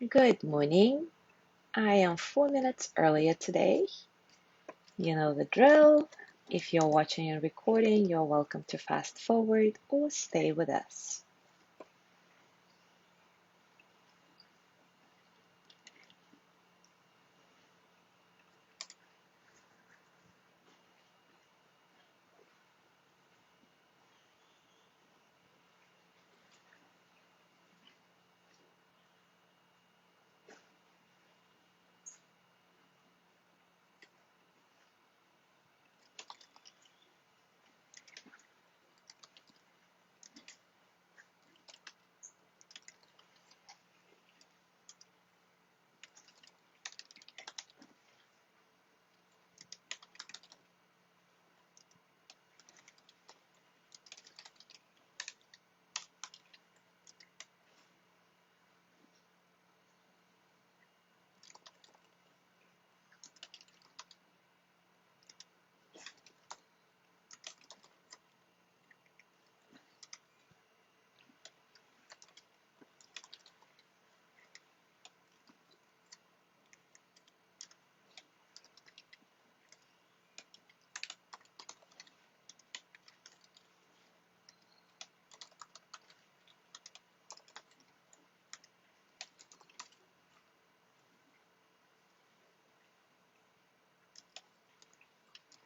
Good morning. I am 4 minutes earlier today. You know the drill. If you're watching and recording, you're welcome to fast forward or stay with us.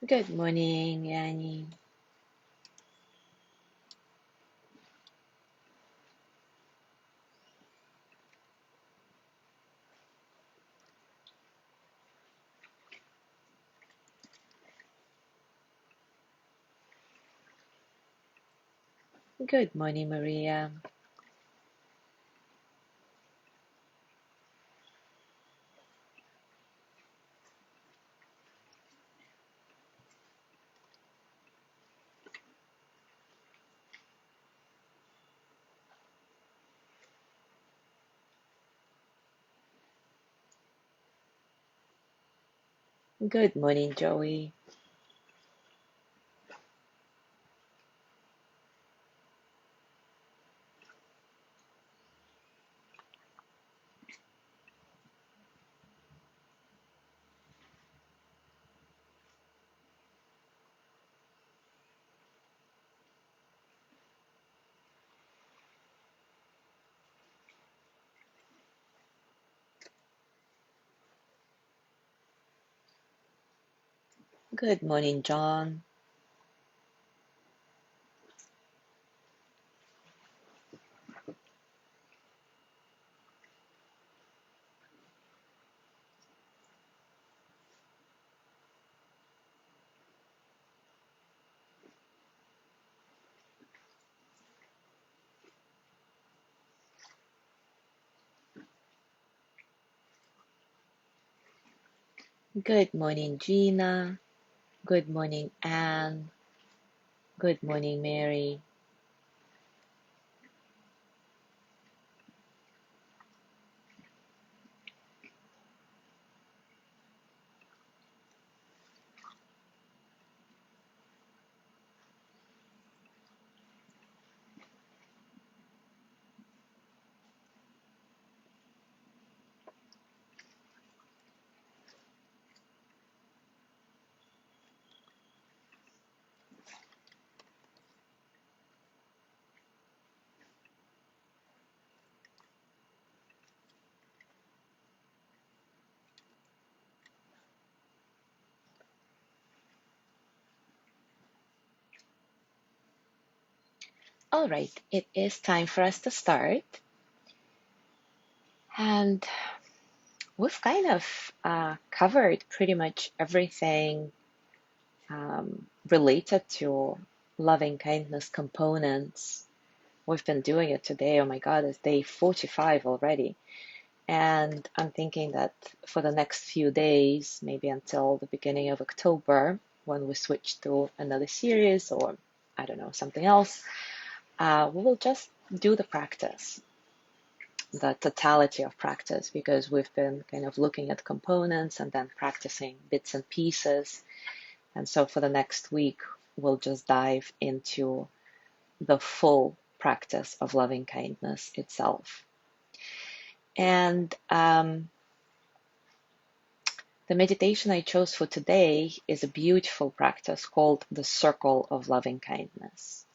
Good morning, Annie. Good morning, Maria. Good morning, Joey. Good morning, John. Good morning, Gina. Good morning, Anne. Good morning, Mary. All right, it is time for us to start. And we've kind of covered pretty much everything related to loving kindness components. We've been doing it today. Oh my God, it's day 45 already. And I'm thinking that for the next few days, maybe until the beginning of October, when we switch to another series or I don't know, something else, we will just do the practice, the totality of practice, because we've been kind of looking at components and then practicing bits and pieces. And so for the next week, we'll just dive into the full practice of loving kindness itself. And the meditation I chose for today is a beautiful practice called the Circle of Loving Kindness.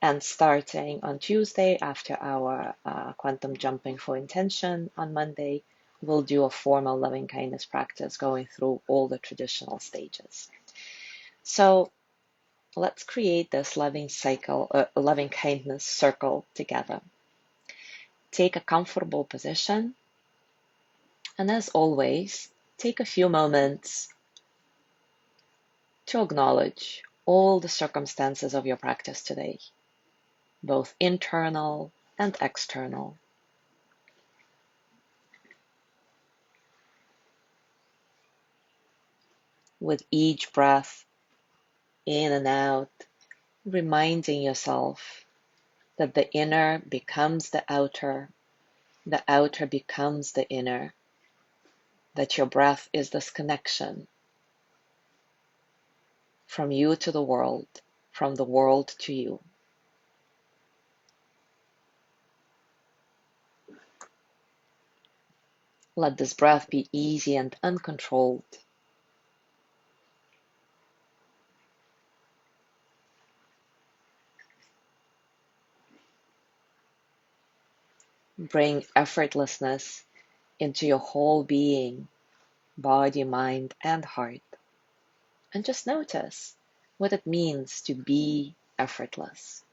And starting on Tuesday, after our quantum jumping for intention on Monday, we'll do a formal loving kindness practice going through all the traditional stages. So let's create this loving kindness circle together. Take a comfortable position, and as always, take a few moments to acknowledge all the circumstances of your practice today, both internal and external. With each breath in and out, reminding yourself that the inner becomes the outer becomes the inner, that your breath is this connection from you to the world, from the world to you. Let this breath be easy and uncontrolled. Bring effortlessness into your whole being, body, mind, and heart. And just notice what it means to be effortless,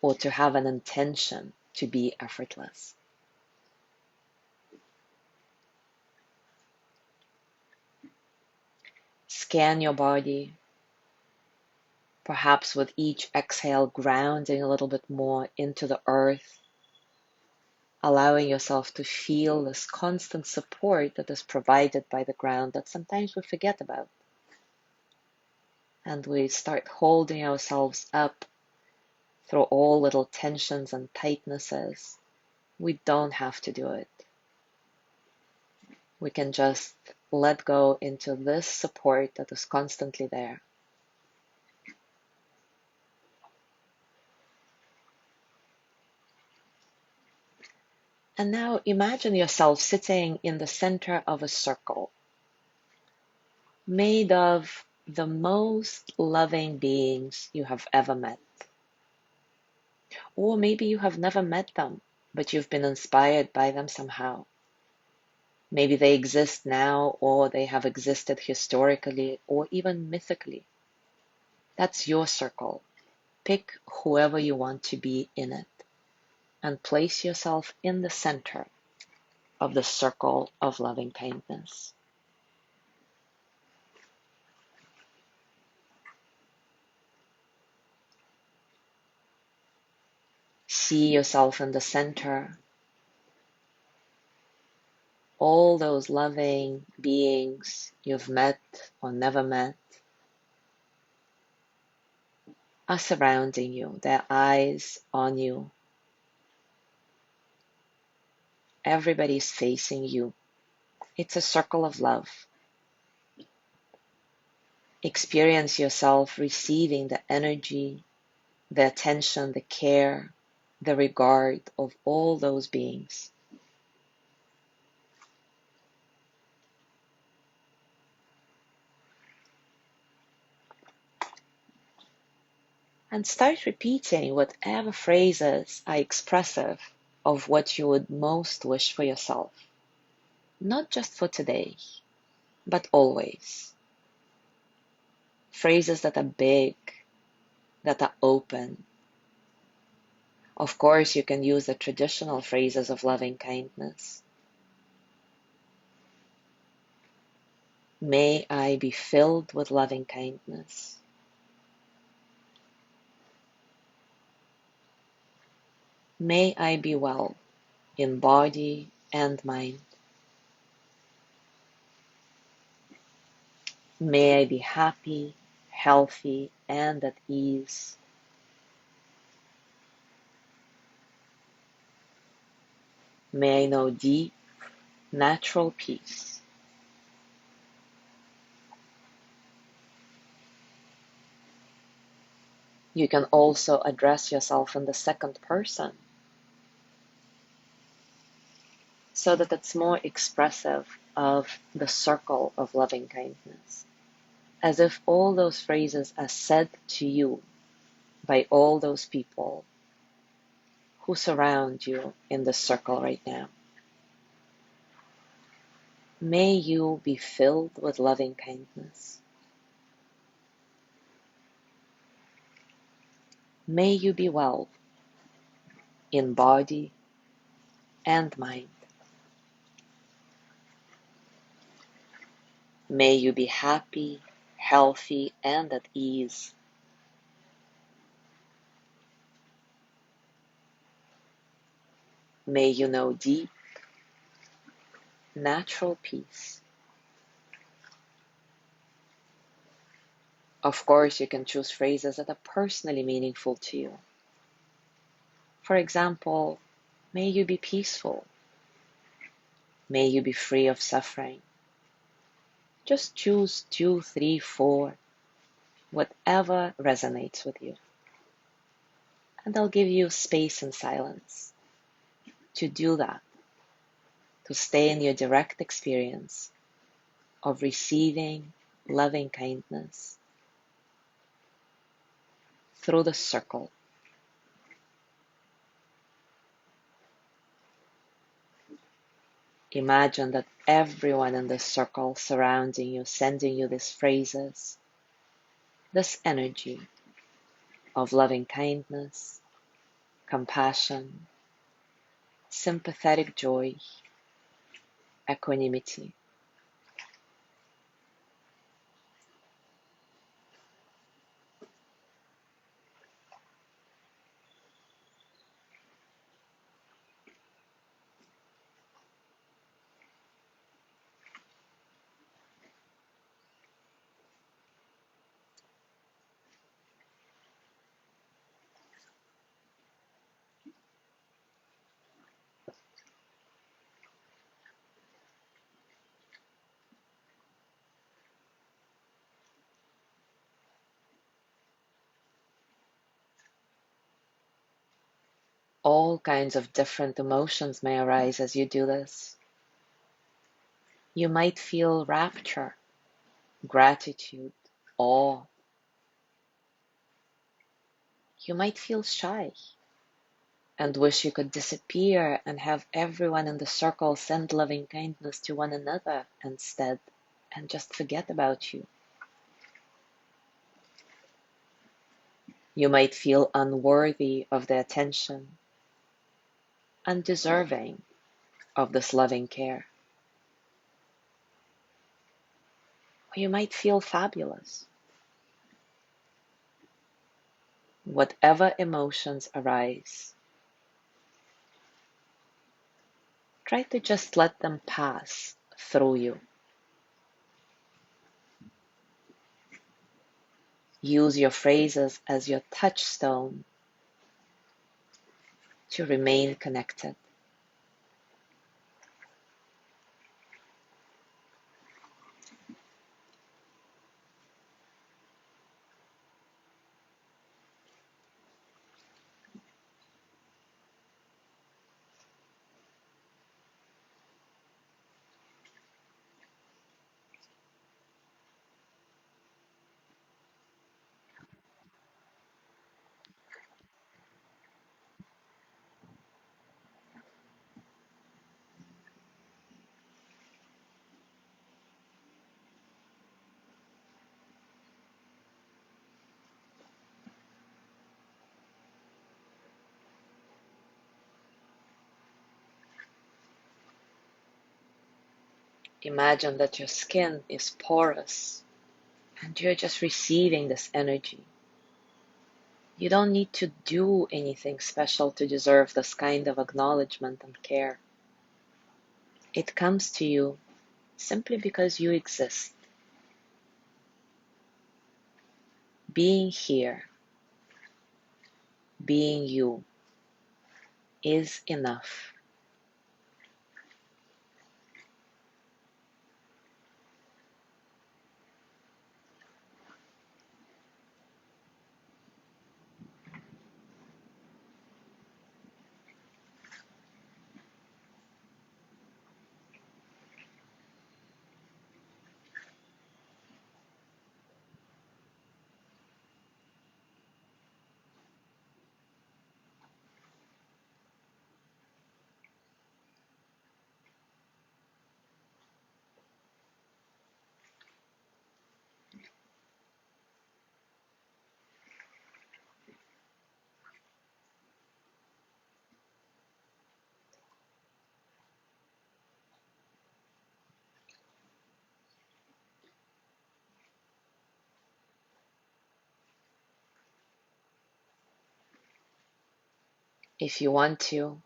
or to have an intention to be effortless. Scan your body, perhaps with each exhale grounding a little bit more into the earth, allowing yourself to feel this constant support that is provided by the ground that sometimes we forget about. And we start holding ourselves up through all little tensions and tightnesses. We don't have to do it. We can just let go into this support that is constantly there. And now imagine yourself sitting in the center of a circle made of the most loving beings you have ever met. Or maybe you have never met them, but you've been inspired by them somehow. Maybe they exist now, or they have existed historically, or even mythically. That's your circle. Pick whoever you want to be in it, and place yourself in the center of the circle of loving kindness. See yourself in the center. All those loving beings you've met or never met are surrounding you, their eyes on you. Everybody's facing you. It's a circle of love. Experience yourself receiving the energy, the attention, the care, the regard of all those beings. And start repeating whatever phrases are expressive of what you would most wish for yourself. Not just for today, but always. Phrases that are big, that are open. Of course, you can use the traditional phrases of loving kindness. May I be filled with loving kindness. May I be well in body and mind. May I be happy, healthy, and at ease. May I know deep, natural peace. You can also address yourself in the second person so that it's more expressive of the circle of loving kindness, as if all those phrases are said to you by all those people who surround you in the circle right now. May you be filled with loving kindness. May you be well in body and mind. May you be happy, healthy, and at ease. May you know deep, natural peace. Of course, you can choose phrases that are personally meaningful to you. For example, may you be peaceful. May you be free of suffering. Just choose 2, 3, 4, whatever resonates with you. And I'll give you space and silence to do that, to stay in your direct experience of receiving loving kindness through the circle. Imagine that everyone in the circle surrounding you, sending you these phrases, this energy of loving kindness, compassion, sympathetic joy, equanimity. All kinds of different emotions may arise as you do this. You might feel rapture, gratitude, awe. You might feel shy and wish you could disappear and have everyone in the circle send loving kindness to one another instead and just forget about you. You might feel unworthy of the attention, undeserving of this loving care. Or you might feel fabulous. Whatever emotions arise, try to just let them pass through you. Use your phrases as your touchstone to remain connected. Imagine that your skin is porous and you're just receiving this energy. You don't need to do anything special to deserve this kind of acknowledgement and care. It comes to you simply because you exist. Being here, being you, is enough. If you want to,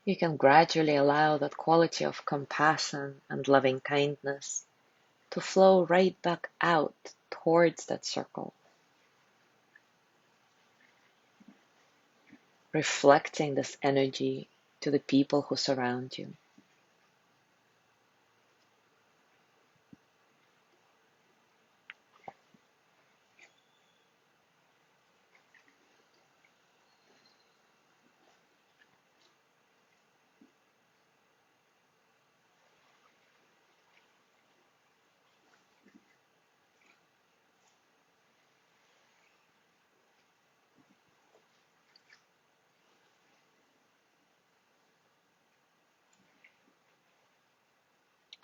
you can gradually allow that quality of compassion and loving kindness to flow right back out towards that circle, reflecting this energy to the people who surround you.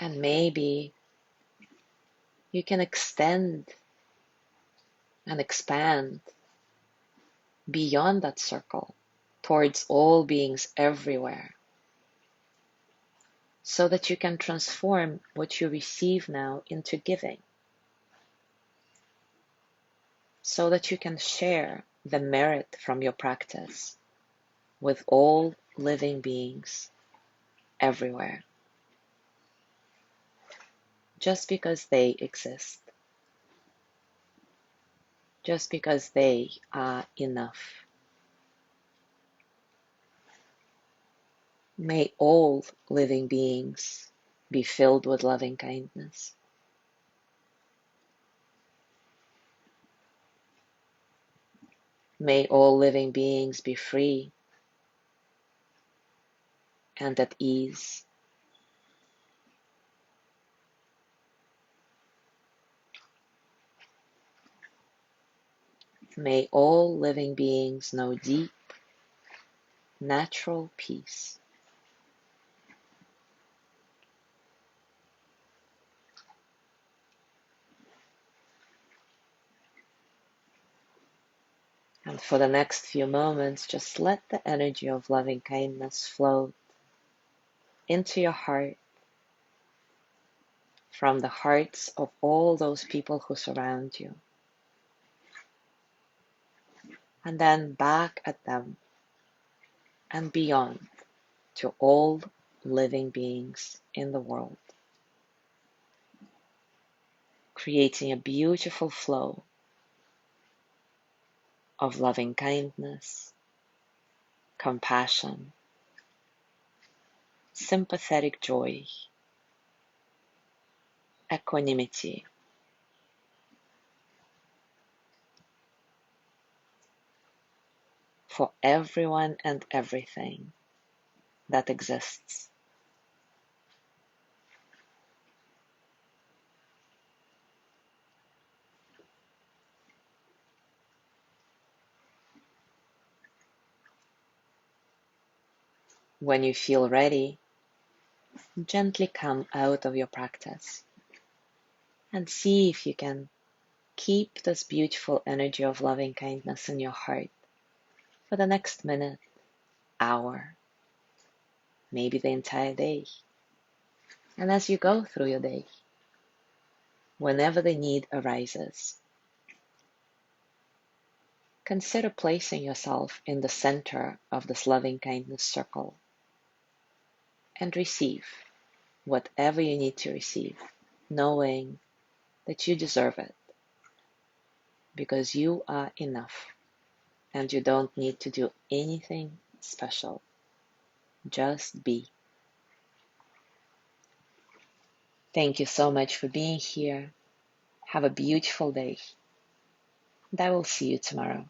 And maybe you can extend and expand beyond that circle towards all beings everywhere, so that you can transform what you receive now into giving, so that you can share the merit from your practice with all living beings everywhere, just because they exist, just because they are enough. May all living beings be filled with loving kindness. May all living beings be free and at ease. May all living beings know deep, natural peace. And for the next few moments, just let the energy of loving kindness flow into your heart, from the hearts of all those people who surround you, and then back at them and beyond to all living beings in the world, creating a beautiful flow of loving kindness, compassion, sympathetic joy, equanimity, for everyone and everything that exists. When you feel ready, gently come out of your practice and see if you can keep this beautiful energy of loving kindness in your heart for the next minute, hour, maybe the entire day. And as you go through your day, whenever the need arises, consider placing yourself in the center of this loving kindness circle and receive whatever you need to receive, knowing that you deserve it because you are enough and you don't need to do anything special. Just be. Thank you so much for being here. Have a beautiful day, and I will see you tomorrow.